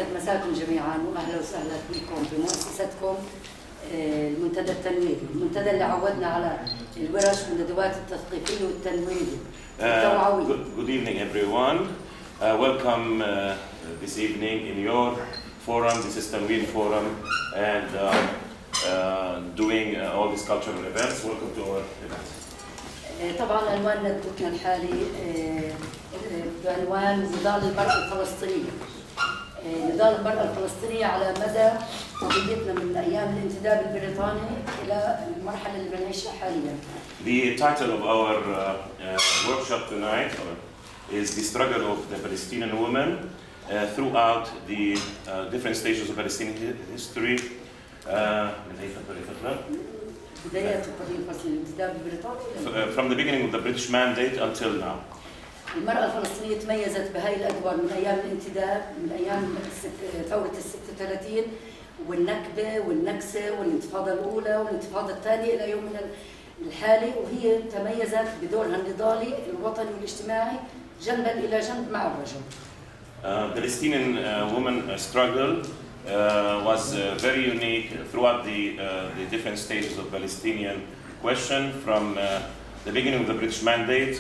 يسعد مساكم جميعا واهلا وسهلا فيكم بمؤسستكم المنتدى التنويري، المنتدى اللي عودنا على الورش والندوات التثقيفيه والتنويريه التوعويه. Good evening everyone. Welcome this evening in your forum. This is Tanweer forum and doing all these cultural events. Welcome to our event. طبعا عنوان ندوتنا الحالي بعنوان نضال المرأة الفلسطينية. نضال المرأة الفلسطينية على مدى قضيتنا من أيام الانتداب البريطاني إلى المرحلة اللي بنعيشها حاليا. The title of our workshop tonight is the struggle of the Palestinian women throughout the different stages of Palestinian history. بداية القضية الفلسطينية الانتداب البريطاني. From the beginning of the British mandate until now. المرأة الفلسطينية تميزت بهاي الأدوار من أيام الانتداب، من أيام ثورة ال36 والنكبة والنكسة والانتفاضة الأولى والانتفاضة الثانية إلى يومنا الحالي، وهي تميزت بدورها النضالي الوطني والاجتماعي جنبا إلى جنب مع الرجل. Palestinian women struggle was very unique throughout the different stages of Palestinian question, from the beginning of the British mandate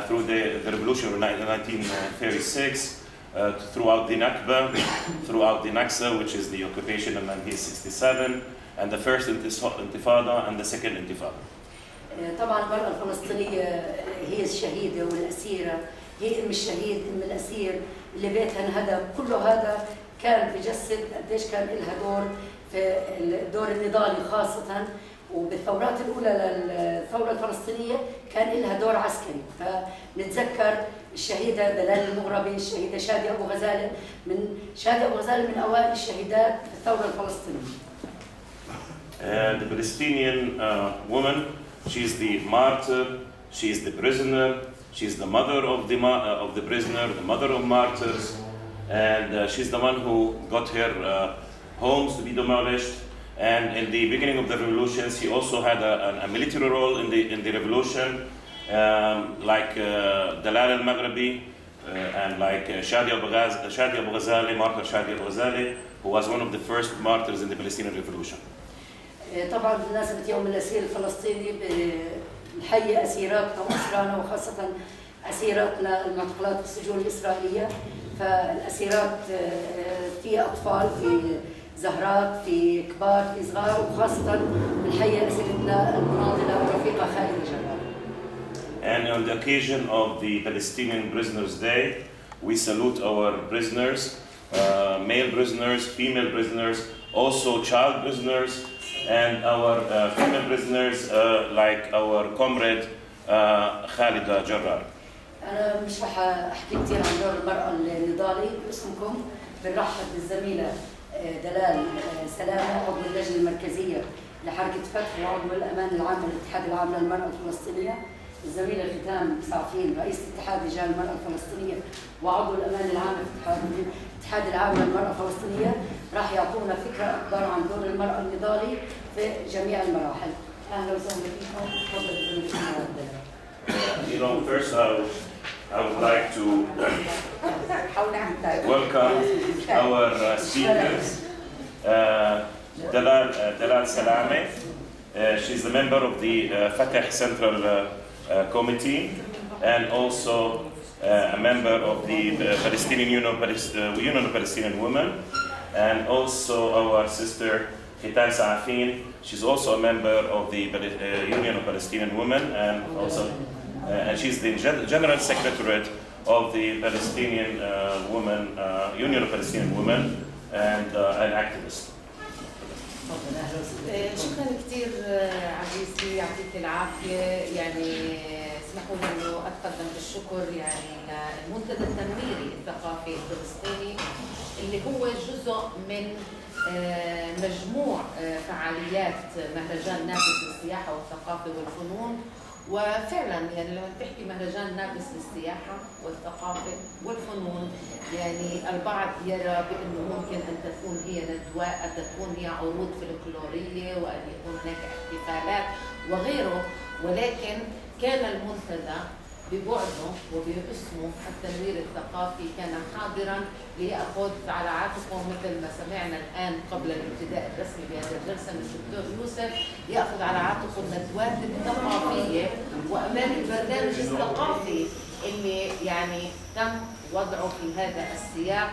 through the revolution of 1936, throughout the Nakba, throughout the Naksa, which is the occupation of 1967, and the first intifada and the second intifada. طبعا المرأة الفلسطينية هي الشهيدة والأسيرة، هي أم الشهيد أم الأسير اللي بيتها انهدم، كل هذا كان بجسد قديش كان لها دور في الدور النضالي خاصة، وبالثورات الأولى للثورة الفلسطينية كان لها دور عسكري. فنتذكر الشهيدة دلال المغربي، الشهيدة شادية أبو غزالة، شادية أبو غزالة من أوائل الشهيدات في الثورة الفلسطينية. The Palestinian woman, she is the martyr, she is the prisoner, she is the mother of the prisoner, the mother of martyrs, and she's the one who got her homes to be demolished. And in the beginning of the revolution, she also had a military role in the revolution, like Dalal al-Maghribi and like Shadi Abu Ghazali, martyr Shadi Abu Ghazali, who was one of the first martyrs in the Palestinian revolution. طبعا بمناسبة يوم الأسير الفلسطيني بنحيي أسيراتنا وأسرانا، وخاصة أسيراتنا المعتقلات في السجون الإسرائيلية. فالأسيرات في أطفال، في زهرات، في كبار، في صغار، وخاصة بنحيي أسيرتنا المناضلة الرفيقة خالد جرار. And on the occasion of the Palestinian Prisoners' Day, we salute our prisoners, male prisoners, female prisoners, also child prisoners, and our female prisoners like our comrade Khalida Jarrar. أنا مش رح أحكي كثير عن دور المرأة النضالي باسمكم. بنرحب بالزميلة دلال سلامة، عضو اللجنة المركزية لحركة فتح وعضو الأمان العام للاتحاد العام للمرأة الفلسطينية، الزميلة ختام صافين رئيس اتحاد رجال المرأة الفلسطينية وعضو الأمان العام للاتحاد العام للمرأة الفلسطينية، راح يعطونا فكرة أكبر عن دور المرأة النضالي في جميع المراحل. أهلا وسهلا فيكم. تفضل زميلتنا دلال. First I would like to welcome our speakers, Dalal Salame. She's the member of the Fatah Central Committee and also a member of the Palestinian Union of Palestinian Women, and also our sister Khitan Saafin. She's also a member of the Union of Palestinian Women, and also and she's the General Secretary of the Palestinian Union of Palestinian Women, and an activist. شكرا كثير عزيزي، يعطيك العافيه. يعني اسمحوا لي انه اتقدم بالشكر يعني للمنتدى التنويري الثقافي الفلسطيني، اللي هو جزء من مجموع فعاليات مهرجان نابلس للسياحه والثقافه والفنون. وفعلا يعني لما تحكي مهرجان نابلس للسياحه والثقافه والفنون، يعني البعض يرى بانه ممكن ان تكون هي ندوات، ان تكون هي عروض فلكلوريه، وان يكون هناك احتفالات وغيره، ولكن كان المنتدى ببعده وباسمه التنوير الثقافي كان حاضرا ليأخذ على عاتقه مثل ما سمعنا الآن قبل الابتداء الرسمي بهذه الجلسة من الدكتور يوسف، يأخذ على عاتقه الندوات الثقافية وأمام البرنامج الثقافي اللي يعني تم وضعه في هذا السياق.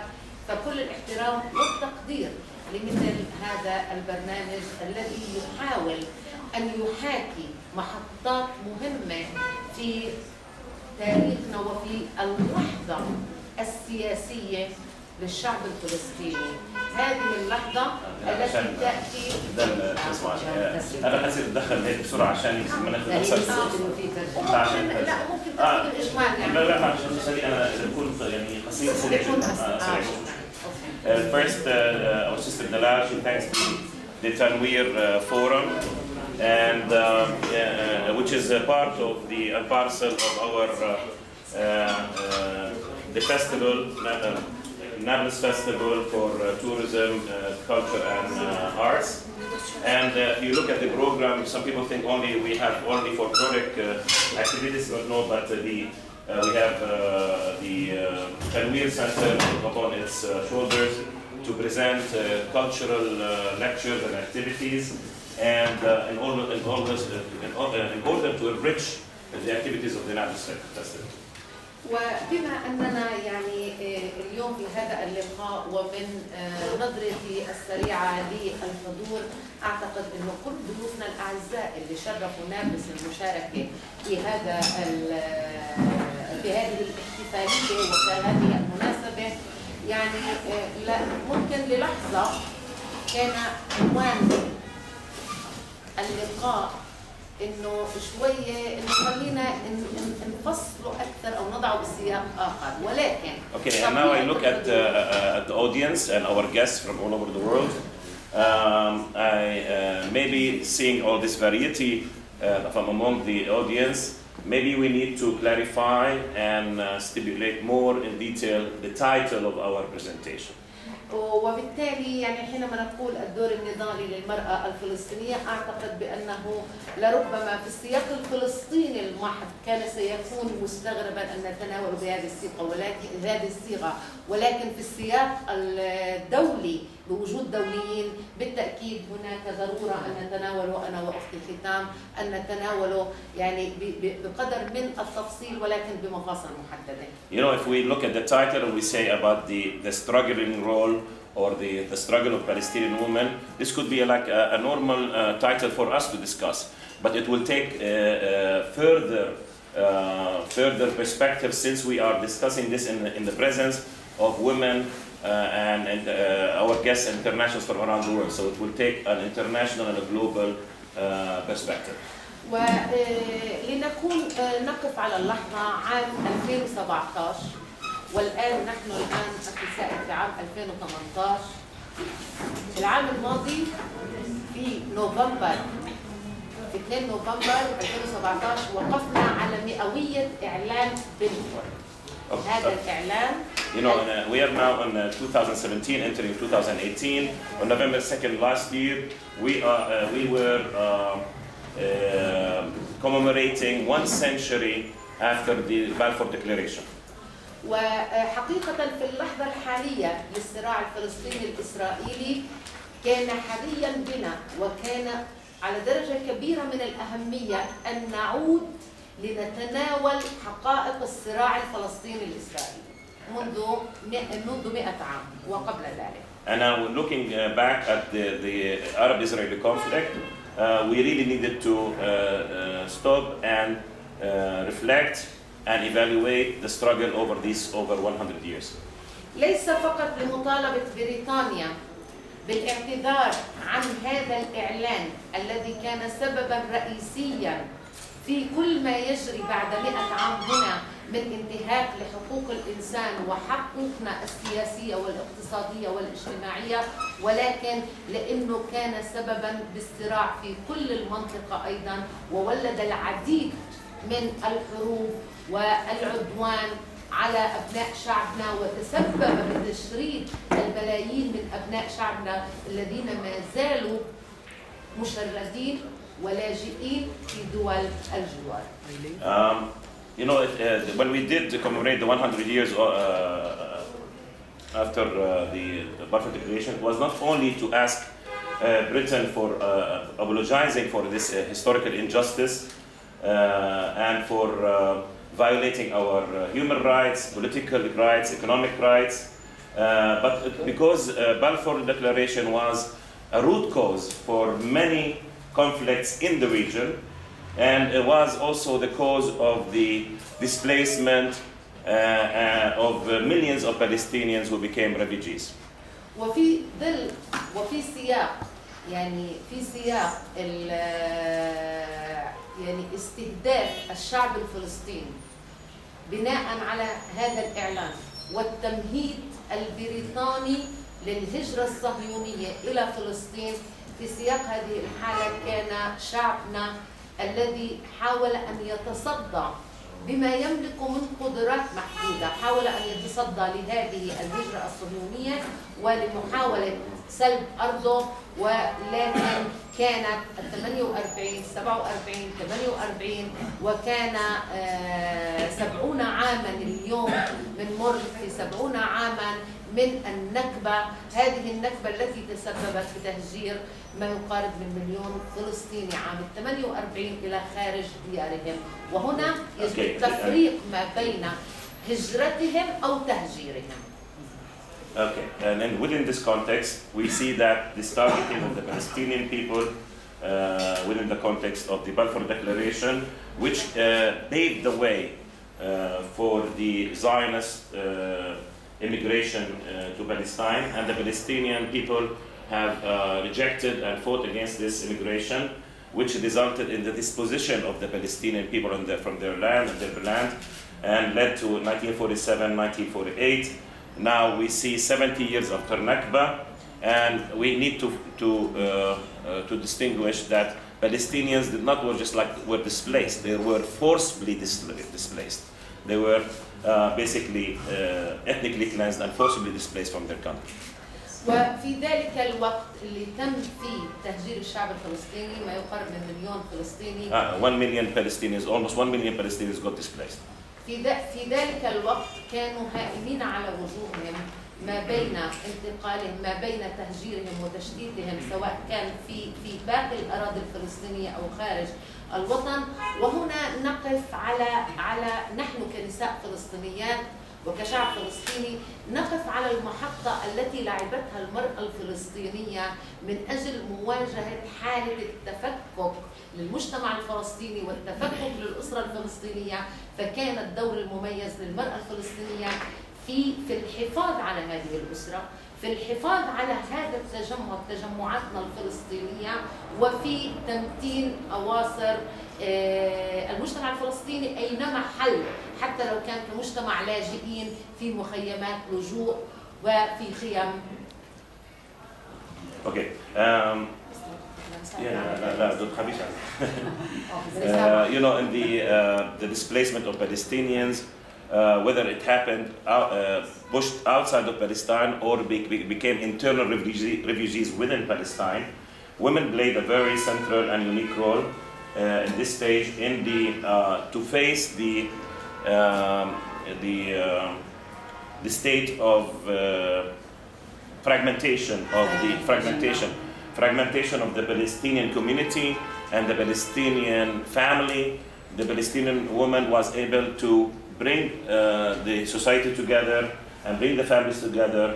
فكل الاحترام والتقدير لمثل هذا البرنامج الذي يحاول أن يحاكي محطات مهمة في تاريخنا وفي اللحظة السياسية للشعب الفلسطيني. هذه اللحظة التي تأتي أنا حاسس أتدخل هيك بسرعة عشان ما ناخذ لا ممكن تاخذ الإجمال يعني. لا عشان أنا بكون يعني قصير First, our sister Nablus, she thanks the Tanweer Forum, and which is a part of the parcel of our the festival, Nablus Festival for Tourism, Culture and Arts. And if you look at the program, some people think we have only for project activities, but no, but we have the Tanweer Center upon its shoulders to present cultural lectures and activities, and in order to enrich the activities of the Nablus Festival. وبما أننا يعني اليوم في هذا اللقاء ومن نظرتي السريعة للحضور، أعتقد أنه كل ضيوفنا الأعزاء اللي شرفوا نابلس المشاركة في هذه الاحتفالية وهذه المناسبة، يعني ممكن للحظة كان عنوان اللقاء إنه شوية إنه خلينا نفصله أكثر أو نضعه بسياق آخر، ولكن Okay, and now I look at the audience and our guests from all over the world. Maybe seeing all this variety from among the audience, maybe we need to clarify and stipulate more in detail the title of our presentation. وبالتالي يعني حينما نقول الدور النضالي للمرأة الفلسطينية، أعتقد بأنه لربما في السياق الفلسطيني المحض كان سيكون مستغربا أن نتناول بهذه الصيغة، ولكن في السياق الدولي بوجود دوليين بالتأكيد هناك ضرورة أن نتناوله أنا وأختي الختام، أن نتناوله يعني بقدر من التفصيل ولكن بمفاصل محددة. You know, if we look at the title and we say about the struggling role or the struggle of Palestinian women, this could be like a normal title for us to discuss, but it will take further perspective since we are discussing this in the presence of women and our guests and internationals from around the world. So it will take an international and a global perspective. ولنكون نقف على اللحظة عام 2017 والآن نحن الآن أخصائي في عام 2018. العام الماضي في نوفمبر في 2 نوفمبر 2017 وقفنا على مئوية إعلان بلفور. هذا الإعلان You know, we are now in 2017, entering 2018. On November 2nd last year, we were commemorating 1 century after the Balfour Declaration. وحقيقة في اللحظة الحالية للصراع الفلسطيني الإسرائيلي كان حريا بنا وكان على درجة كبيرة من الأهمية أن نعود لنتناول حقائق الصراع الفلسطيني الإسرائيلي منذ 100 عام وقبل ذلك. And now looking back at the Arab-Israeli conflict, we really needed to stop and reflect and evaluate the struggle over 100 years. ليس فقط لمطالبة بريطانيا بالاعتذار عن هذا الإعلان الذي كان سببا رئيسيا في كل ما يجري بعد 100 عام هنا من انتهاك لحقوق الإنسان وحقوقنا السياسية والاقتصادية والاجتماعية، ولكن لأنه كان سببا بالصراع في كل المنطقة أيضا، وولد العديد من الحروب والعدوان على أبناء شعبنا، وتسبب بتشريد الملايين من أبناء شعبنا الذين ما زالوا مشردين ولاجئين في دول الجوار. You know, when we did commemorate the 100 years after the Balfour Declaration, it was not only to ask Britain for apologizing for this historical injustice and for violating our human rights, political rights, economic rights, but because Balfour Declaration was a root cause for many conflicts in the region, and it was also the cause of the displacement of millions of Palestinians who became refugees. وفي سياق في سياق استهداف الشعب الفلسطيني بناء على هذا الإعلان والتمهيد البريطاني للهجرة الصهيونية إلى فلسطين. في سياق هذه الحالة كان شعبنا الذي حاول أن يتصدى بما يملك من قدرات محدودة، حاول أن يتصدى لهذه الهجرة الصهيونية ولمحاولة سلب أرضه، ولكن كانت 48 47 48 وكان 70 عاما اليوم بنمر في 70 عاما من النكبة، هذه النكبة التي تسببت بتهجير ما يقارب من مليون فلسطيني عام 48 إلى خارج ديارهم. وهنا يجب التفريق ما بين هجرتهم أو تهجيرهم. Okay, and then within this context, we see that this targeting of the Palestinian people within the context of the Balfour Declaration, which paved the way for the Zionist immigration to Palestine, and the Palestinian people have rejected and fought against this immigration, which resulted in the disposition of the Palestinian people from their land and led to 1947, 1948. Now we see 70 years after Nakba, and we need to distinguish that Palestinians did not were displaced; they were forcibly displaced. They were basically ethnically cleansed and forcibly displaced from their country. وفي ذلك الوقت اللي تم فيه تهجير الشعب الفلسطيني ما يقارب من مليون فلسطيني. 1 million Palestinians, almost 1 million Palestinians got displaced. في ذلك الوقت كانوا هائمين على وجوههم ما بين انتقالهم، ما بين تهجيرهم وتشتيتهم، سواء كان في باقي الأراضي الفلسطينية أو خارج الوطن. وهنا نقف على نحن كنساء فلسطينيات وكشعب فلسطيني نقف على المحطة التي لعبتها المرأة الفلسطينية من أجل مواجهة حالة التفكك للمجتمع الفلسطيني والتفكك للأسرة الفلسطينية. فكان الدور المميز للمرأة الفلسطينية في الحفاظ على هذه الأسرة، في الحفاظ على هذا التجمع، تجمعاتنا الفلسطينية، وفي تمتين أواصر المجتمع الفلسطيني أينما حل، حتى لو كان كمجتمع لاجئين في مخيمات لجوء وفي خيام. Okay. You know, in the displacement of Palestinians, whether it happened pushed outside of Palestine or became internal refugees within Palestine, women played a very central and unique role in this stage in to face the state of fragmentation of the Palestinian community and the Palestinian family. The Palestinian woman was able to bring the society together and bring the families together,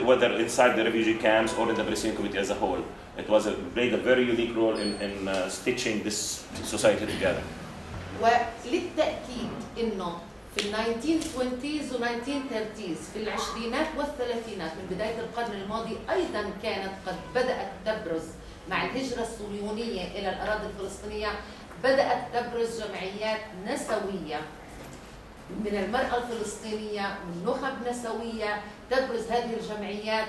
whether inside the refugee camps or in the Palestinian community as a whole. It played a very unique role in stitching this society together. وللتأكيد إنه في ال 1920s و 1930s في العشرينات والثلاثينات من بداية القرن الماضي أيضا كانت قد بدأت تبرز مع الهجرة الصهيونية إلى الأراضي الفلسطينية، بدأت تبرز جمعيات نسوية من المرأة الفلسطينية، من نخب نسوية. تبرز هذه الجمعيات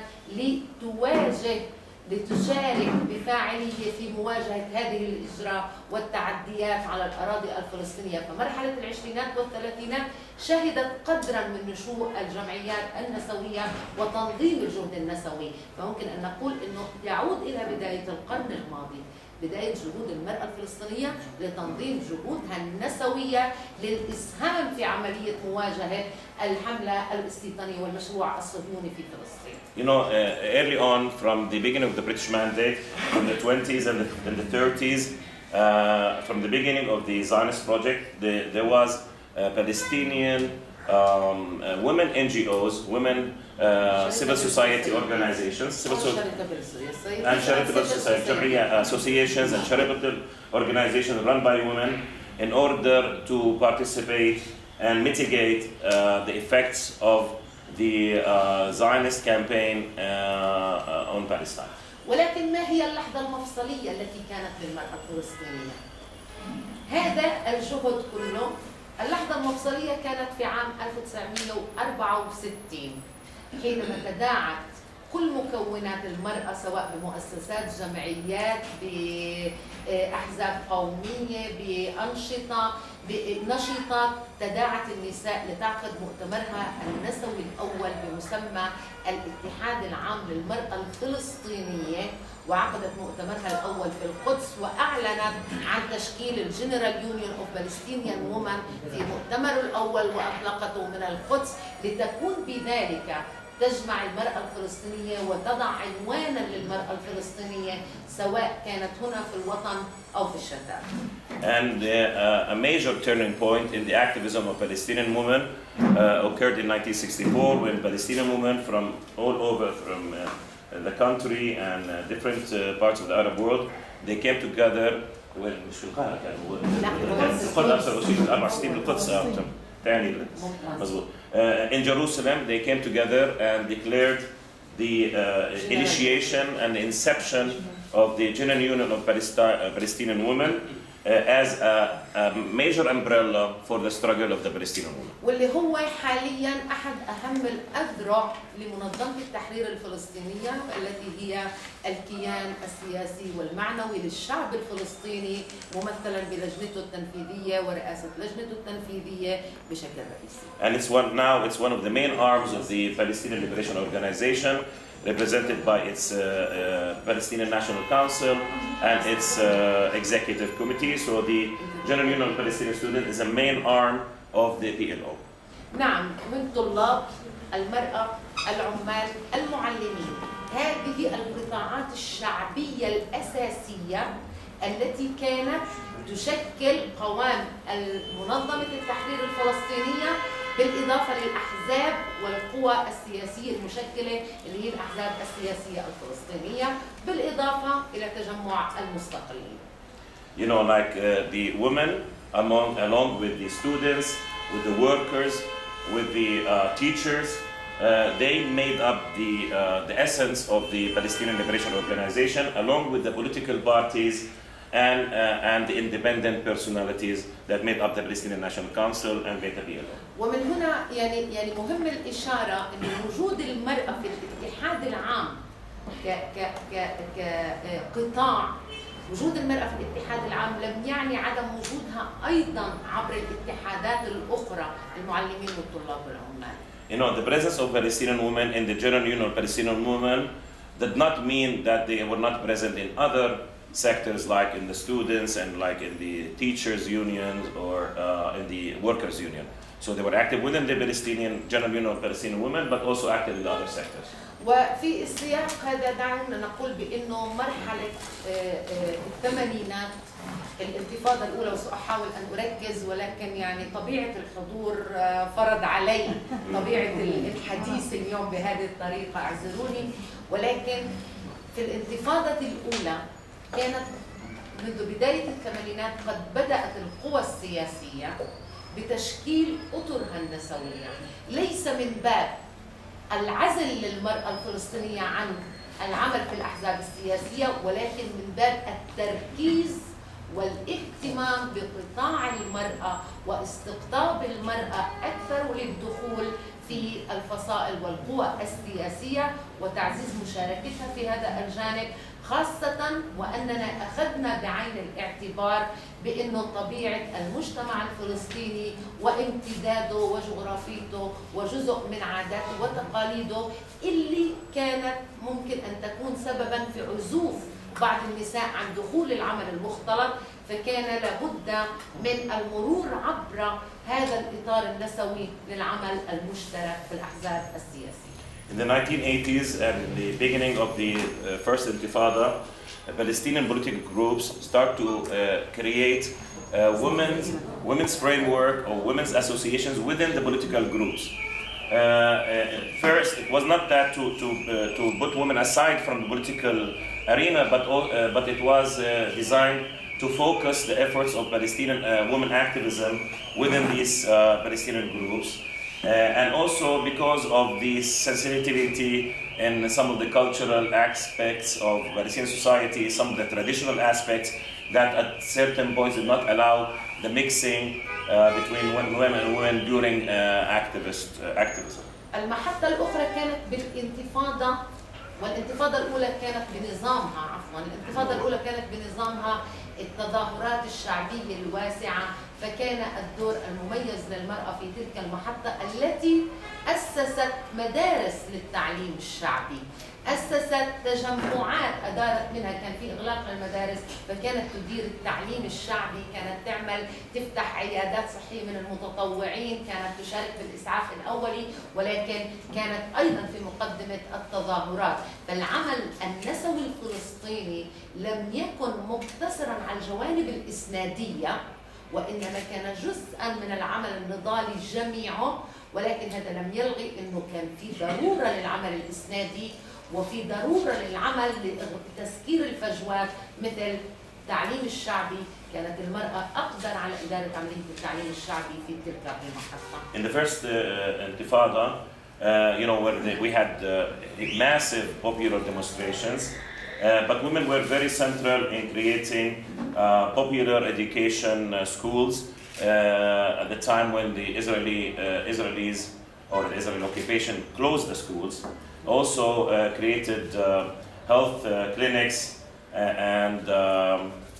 لتشارك بفاعلية في مواجهة هذه الهجرة والتعديات على الأراضي الفلسطينية. فمرحلة العشرينات والثلاثينات شهدت قدرا من نشوء الجمعيات النسوية وتنظيم الجهد النسوي. فممكن أن نقول أنه يعود إلى بداية القرن الماضي بداية جهود المرأة الفلسطينية لتنظيم جهودها النسوية للإسهام في عملية مواجهة الحملة الاستيطانية والمشروع الصهيوني في فلسطين. You know, early on, from the beginning of the British Mandate, from the 20s and the 30s, from the beginning of the Zionist project, there was Palestinian women NGOs, women civil society organizations, and charitable society, associations and charitable organizations run by women in order to participate and mitigate the effects of the Zionist campaign on Palestine. ولكن ما هي اللحظة المفصلية التي كانت للمرأة الفلسطينية؟ هذا الجهد كله، اللحظة المفصلية كانت في عام 1964 حينما تداعت كل مكونات المرأة سواء بمؤسسات، جمعيات، بأحزاب قومية، بأنشطة، بنشاطات، تداعت النساء لتعقد مؤتمرها النسوي الأول بمسمى الاتحاد العام للمرأة الفلسطينية، وعقدت مؤتمرها الأول في القدس، وأعلنت عن تشكيل الجنرال يونيون أوف بالستينيان وومن في مؤتمره الأول وأطلقته من القدس، لتكون بذلك تجمع المرأة الفلسطينية وتضع عنوانا للمرأة الفلسطينية سواء كانت هنا في الوطن أو في الشتات. And a major turning point in the activism of Palestinian women occurred in 1964 when Palestinian women from all over from the country and different parts of the Arab world, they came together. مش في القاهرة كانوا القدس القدس ثاني مظبوط. In Jerusalem, they came together and declared the initiation and the inception of the General Union of Palestinian Women as a major umbrella for the struggle of the Palestinian women. واللي هو حاليا أحد أهم الأذرع لمنظمة التحرير الفلسطينية التي هي الكيان السياسي والمعنوي للشعب الفلسطيني ممثلا بلجنته التنفيذية ورئاسة لجنته التنفيذية بشكل رئيسي. And it's one of the main arms of the Palestinian Liberation Organization, represented by its Palestinian National Council and its executive committee. So the General Union of Palestinian Students is a main arm of the PLO. نعم، من طلاب، المرأة، العمال، المعلمين، هذه القطاعات الشعبية الأساسية التي كانت تشكل قوام منظمة التحرير الفلسطينية، بالإضافة للأحزاب والقوى السياسية المشكلة اللي هي الأحزاب السياسية الفلسطينية، بالإضافة إلى تجمع المستقلين. You know, like the women, along with the students, with the workers, with the teachers, they made up the essence of the Palestinian Liberation Organization, along with the political parties and the independent personalities that made up the Palestinian National Council and Beta PLO. ومن هنا يعني مهم الإشارة أن وجود المرأة في الاتحاد العام كقطاع، وجود المرأة في الاتحاد العام لم يعني عدم وجودها أيضا عبر الاتحادات الأخرى، المعلمين والطلاب والعمال. You know, the presence of Palestinian women in the General Union of Palestinian Women did not mean that they were not present in other sectors, like in the students and like in the teachers' unions or in the workers' union. So they were active within the Palestinian General Union of Palestinian Women, but also active in the other sectors. وفي السياق هذا دعونا نقول بأنه مرحلة الثمانينات، الانتفاضة الأولى، وسأحاول أن أركز ولكن يعني طبيعة الحضور فرض علي طبيعة الحديث اليوم بهذه الطريقة، اعذروني، ولكن في الانتفاضة الأولى كانت منذ بداية الثمانينات قد بدأت القوى السياسية بتشكيل أطرها النسوية، ليس من باب العزل للمرأة الفلسطينية عن العمل في الأحزاب السياسية، ولكن من باب التركيز والاهتمام بقطاع المرأة واستقطاب المرأة أكثر للدخول في الفصائل والقوى السياسية وتعزيز مشاركتها في هذا الجانب، خاصة وأننا أخذنا بعين الاعتبار بأنه طبيعة المجتمع الفلسطيني وامتداده وجغرافيته وجزء من عاداته وتقاليده اللي كانت ممكن أن تكون سبباً في عزوف وبعض النساء عن دخول العمل المختلط، فكان لابد من المرور عبر هذا الإطار النسوي للعمل المشترك في الأحزاب السياسية. In the 1980s and the beginning of the first Intifada, Palestinian political groups start to create women's framework or women's associations within the political groups. First, it was not that to put women aside from the political arena, but it was designed to focus the efforts of Palestinian women activism within these Palestinian groups. And also because of the sensitivity in some of the cultural aspects of Palestinian society, some of the traditional aspects that at certain points did not allow the mixing between women and women during activism. المحطة الأخرى كانت بالانتفاضة، والانتفاضة الأولى كانت بنظامها الانتفاضة الأولى كانت بنظامها التظاهرات الشعبية الواسعة، فكان الدور المميز للمرأة في تلك المحطة التي أسست مدارس للتعليم الشعبي، أسست تجمعات أدارت منها، كان في إغلاق للمدارس فكانت تدير التعليم الشعبي، كانت تعمل تفتح عيادات صحية من المتطوعين، كانت تشارك في الإسعاف الأولي، ولكن كانت أيضا في مقدمة التظاهرات. فالعمل النسوي الفلسطيني لم يكن مقتصرا على الجوانب الإسنادية، وإنما كان جزءا من العمل النضالي جميعه، ولكن هذا لم يلغي أنه كان في ضرورة للعمل الإسنادي وفي ضرورة للعمل لتسكير الفجوات مثل التعليم الشعبي. كانت المرأة أقدر على إدارة عملية التعليم الشعبي في تلك المحطة. In the first Intifada, where we had massive popular demonstrations, but women were very central in creating popular education schools at the time when the Israelis or the Israeli occupation closed the schools. Also created health clinics and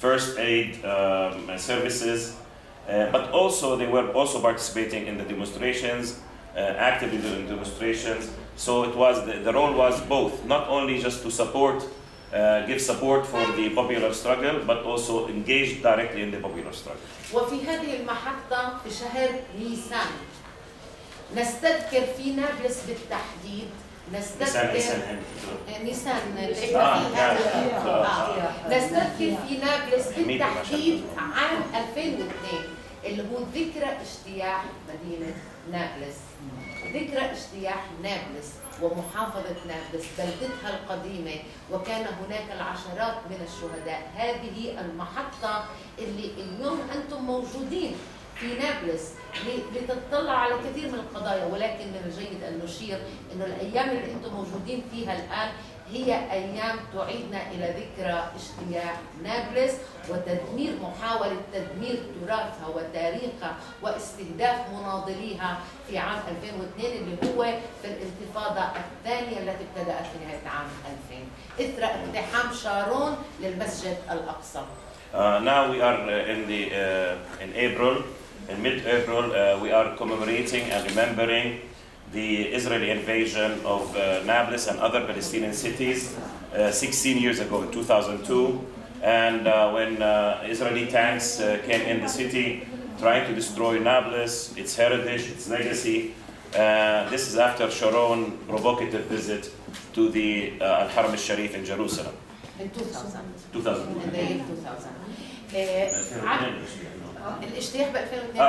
first aid services, but also they were also participating in the demonstrations, actively during demonstrations. So it was the role was both, not only just to support, give support for the popular struggle, but also engage directly in the popular struggle. وفي هذه المحطة في شهر نيسان نستذكر في نابلس بالتحديد، نستذكر في نابلس بالتحديد عام 2002 اللي هو ذكرى اجتياح مدينة نابلس، ذكرى اجتياح نابلس ومحافظة نابلس بلدتها القديمة، وكان هناك العشرات من الشهداء. هذه المحطة اللي اليوم أنتم موجودين في نابلس لتطلع على كثير من القضايا، ولكن من الجيد أن نشير أنه الأيام اللي أنتم موجودين فيها الآن هي أيام تعيدنا إلى ذكرى اجتياح نابلس وتدمير، محاولة تدمير تراثها وتاريخها واستهداف مناضليها في عام 2002 اللي هو في الانتفاضة الثانية التي ابتدأت في نهاية عام 2000 إثر اقتحام شارون للمسجد الأقصى. Now we are in April, in mid-April, we are commemorating and remembering the Israeli invasion of Nablus and other Palestinian cities 16 years ago in 2002. And when Israeli tanks came in the city trying to destroy Nablus, its heritage, its legacy. This is after Sharon's provocative visit to the Al-Haram al-Sharif in Jerusalem. In 2000. 2000. In the year 2000. الاجتياح ب 2002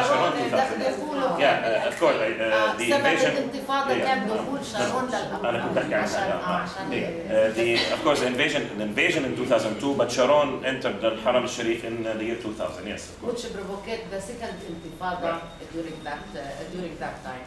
شارون 2000. Yeah, of course. The invasion. الانتفاضة كان دخول شارون للأمر. أنا كنت أحكي عنها. Of course, the invasion in 2002, but Sharon entered the Haram al-Sharif in the year 2000. Yes. Which provoked the second intifada during that time.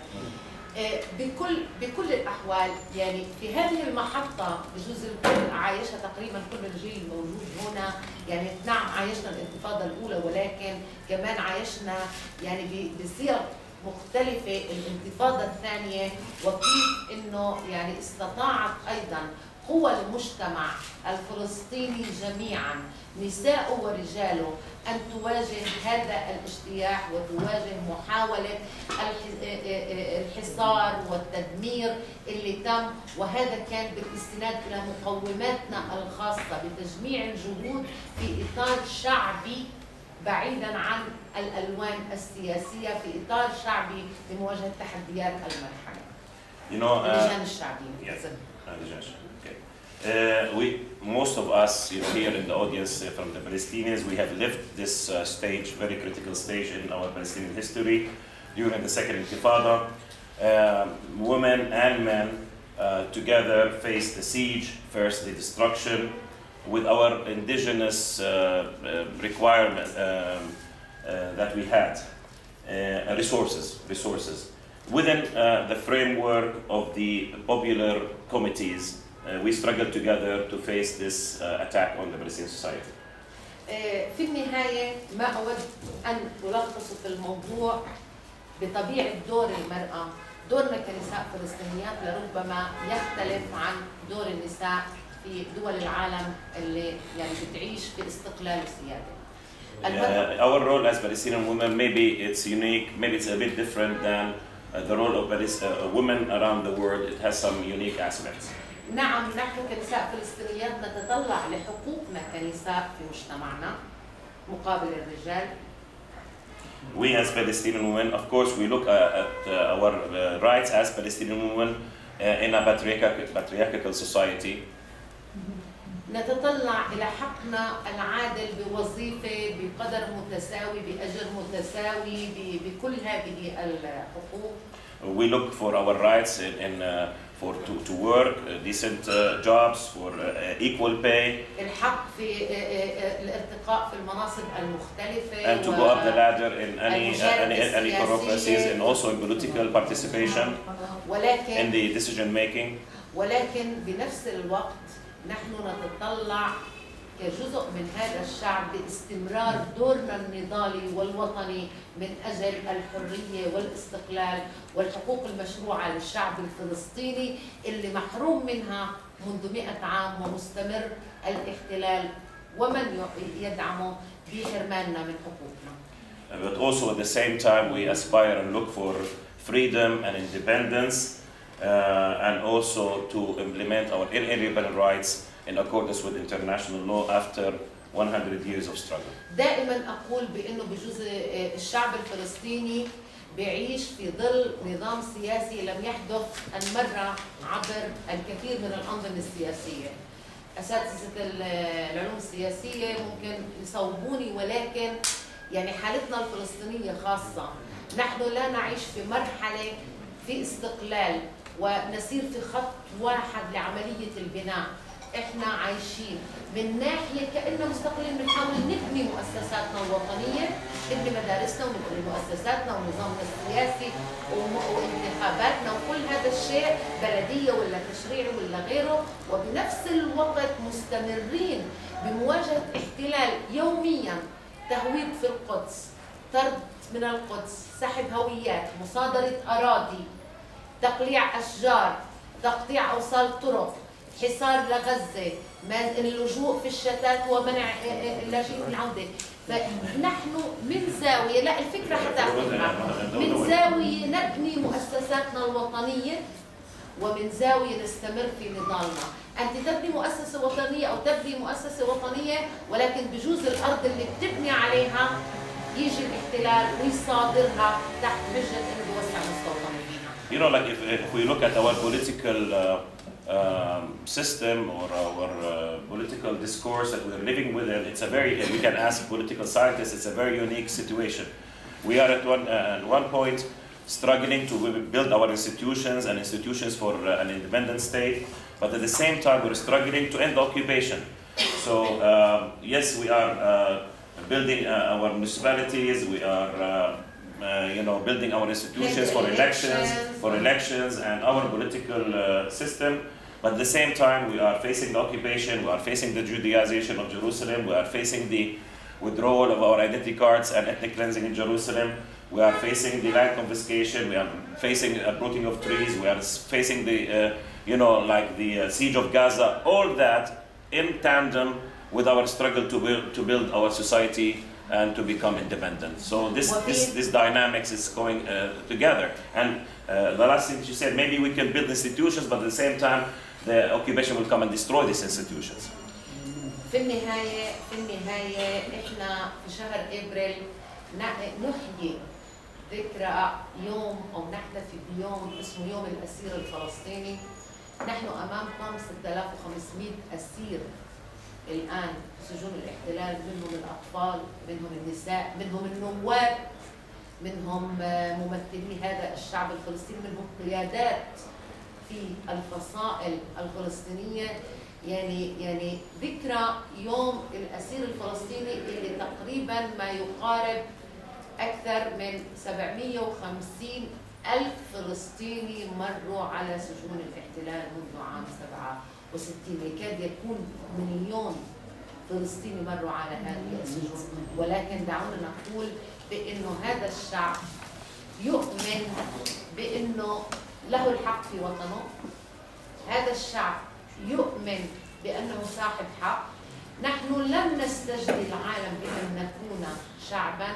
بكل الأحوال يعني في هذه المحطة بجوز الكل عايشها تقريبا كل الجيل الموجود هنا، يعني نعم عايشنا الانتفاضة الأولى ولكن كمان عايشنا يعني بصيغ مختلفة الانتفاضة الثانية، وكيف إنه يعني استطاعت أيضا هو المجتمع الفلسطيني جميعا نساء ورجاله أن تواجه هذا الاجتياح وتواجه محاولة الحصار والتدمير اللي تم، وهذا كان بالاستناد إلى مقوماتنا الخاصة بتجميع الجهود في إطار شعبي بعيدا عن الألوان السياسية، في إطار شعبي لمواجهة تحديات المرحلة. اللجان الشعبية. Yes. Most of us here in the audience from the Palestinians, we have lived this stage, very critical stage in our Palestinian history during the Second Intifada. Women and men together faced the siege, first the destruction, with our indigenous requirement that we had, resources. Within the framework of the popular committees, we struggled together to face this attack on the Palestinian society. في النهاية ما أود أن ألخص في الموضوع بطبيعة دور المرأة. دورنا كنساء فلسطينيات لربما يختلف عن دور النساء في دول العالم اللي يعني بتعيش في استقلال وسيادة. Our role as Palestinian women, maybe it's unique, maybe it's a bit different than the role of women around the world. It has some unique aspects. نعم، نحن كنساء فلسطينيات نتطلع لحقوقنا كنساء في مجتمعنا مقابل الرجال. We as Palestinian women, of course, we look at our rights as Palestinian women in a patriarchal society. نتطلع إلى حقنا العادل بوظيفة بقدر متساوي بأجر متساوي بكل هذه الحقوق. We look for our rights to work, decent jobs, for equal pay. الحق في الارتقاء في المناصب المختلفة. And to go up the ladder in any bureaucracies and also in political participation in the decision making. ولكن بنفس الوقت نحن نتطلع كجزء من هذا الشعب باستمرار دورنا النضالي والوطني من أجل الحرية والاستقلال والحقوق المشروعة للشعب الفلسطيني اللي محروم منها منذ 100 عام ومستمر الاحتلال ومن يدعمه بحرماننا من حقوقنا. But also at the same time we aspire and look for freedom and independence and also to implement our inalienable rights in accordance with international law after 100 years of struggle. دائما أقول بأنه بجزء الشعب الفلسطيني بيعيش في ظل نظام سياسي لم يحدث أن مر عبر الكثير من الأنظمة السياسية. أساتذة العلوم السياسية ممكن يصوبوني، ولكن يعني حالتنا الفلسطينية خاصة. نحن لا نعيش في مرحلة في استقلال ونسير في خط واحد لعملية البناء. احنا عايشين من ناحية كأننا مستقلين، بنحاول نبني مؤسساتنا الوطنية، نبني مدارسنا ونبني مؤسساتنا ونظامنا السياسي وانتخاباتنا وكل هذا الشيء، بلدية ولا تشريعي ولا غيره، وبنفس الوقت مستمرين بمواجهة احتلال يوميا، تهويد في القدس، طرد من القدس، سحب هويات، مصادرة أراضي، تقليع أشجار، تقطيع أوصال طرق، حصار لغزة، اللجوء في الشتات ومنع اللاجئين العودة. فنحن من زاوية، لا الفكرة حتاخذ من زاوية نبني مؤسساتنا الوطنية ومن زاوية نستمر في نضالنا. أنت تبني مؤسسة وطنية أو تبني مؤسسة وطنية، ولكن بجوز الأرض اللي بتبني عليها يجي الاحتلال ويصادرها تحت حجة إنه بيوسع مستوطنة فيها. You know, like if we look at our political system or our political discourse that we're living within, it's a very, we can ask political scientists, it's a very unique situation. We are at one point struggling to build our institutions and institutions for an independent state, but at the same time we're struggling to end the occupation. So yes, we are building our municipalities, we are building our institutions for elections and our political system. But at the same time, we are facing the occupation, we are facing the Judaization of Jerusalem, we are facing the withdrawal of our identity cards and ethnic cleansing in Jerusalem, we are facing the land confiscation, we are facing uprooting of trees, we are facing the you know, like the siege of Gaza, all that in tandem with our struggle to build our society and to become independent. So this dynamics is going together. And the last thing she said, maybe we can build institutions, but at the same time, the occupation will come and destroy these institutions. في النهاية إحنا في شهر إبريل نحيي ذكرى يوم أو نحتفي بيوم اسمه يوم الأسير الفلسطيني. نحن أمامكم 6500 أسير الآن في سجون الاحتلال، منهم الأطفال، منهم النساء، منهم النواب، منهم ممثلي هذا الشعب الفلسطيني، منهم قيادات في الفصائل الفلسطينية. يعني ذكرى يوم الأسير الفلسطيني اللي تقريبا ما يقارب أكثر من 750 ألف فلسطيني مروا على سجون الاحتلال منذ عام 67. يكاد يكون 1,000,000 فلسطيني مروا على هذه السجون. ولكن دعونا نقول بأنه هذا الشعب يؤمن بأنه له الحق في وطنه. هذا الشعب يؤمن بأنه صاحب حق. نحن لم نستجدي العالم بأن نكون شعبا.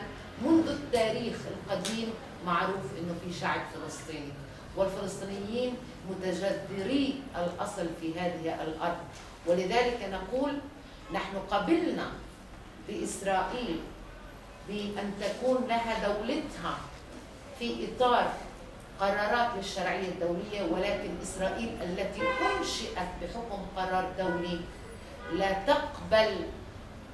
منذ التاريخ القديم معروف أنه في شعب فلسطيني، والفلسطينيين متجذري الأصل في هذه الأرض. ولذلك نقول نحن قبلنا بإسرائيل بأن تكون لها دولتها في إطار قرارات للشرعية الدولية، ولكن إسرائيل التي أنشئت بحكم قرار دولي لا تقبل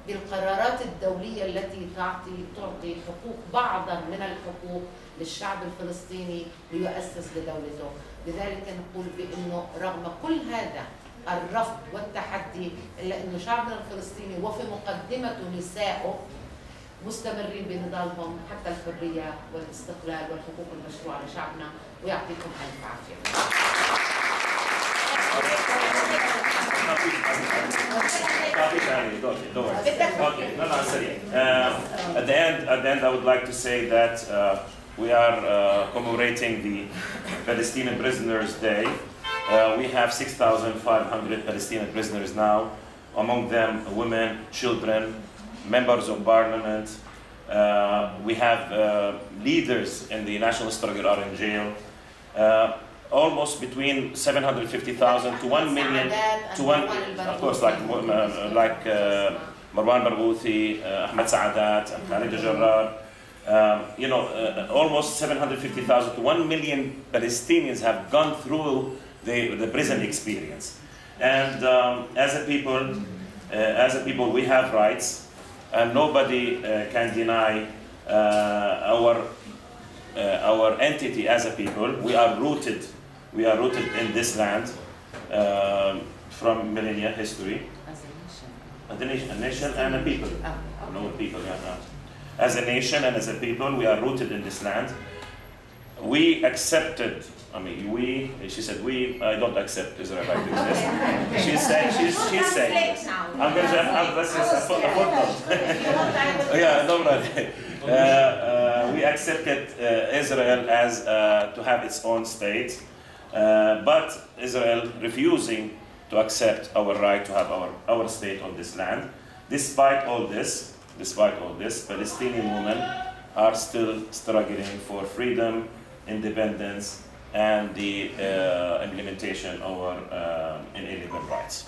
بالقرارات الدولية التي تعطي حقوق بعضا من الحقوق للشعب الفلسطيني ليؤسس لدولته. لذلك نقول بأنه رغم كل هذا الرفض والتحدي إلا أن شعبنا الفلسطيني وفي مقدمته نسائه مستمرين بنضالهم حتى الحرية والاستقلال والحقوق المشروعة لشعبنا. ويعطيكم ألف عافية. At the end, I would like to say that we are commemorating the Palestinian Prisoners' Day. We have 6,500 Palestinian prisoners now, among them women, children, members of parliament. We have leaders in the national struggle are in jail. Almost between 750,000 to 1 million, to one, of course, like Marwan Barghouthi, Ahmed Saadat, and Khalid Jarrar. You know, almost 750,000 to 1 million Palestinians have gone through the prison experience. And as a people, we have rights, and nobody can deny our entity as a people. We are rooted in this land from millennia history. As a nation and a people. No people, yeah. As a nation and as a people, we are rooted in this land. We accepted. She said we. I don't accept Israel like this. She's saying this. I'm going to let's just put a footnote. Yeah, no, we accepted Israel as to have its own state, but Israel refusing to accept our right to have our state on this land. Despite all this, Palestinian women are still struggling for freedom, independence, and the implementation of our inalienable rights.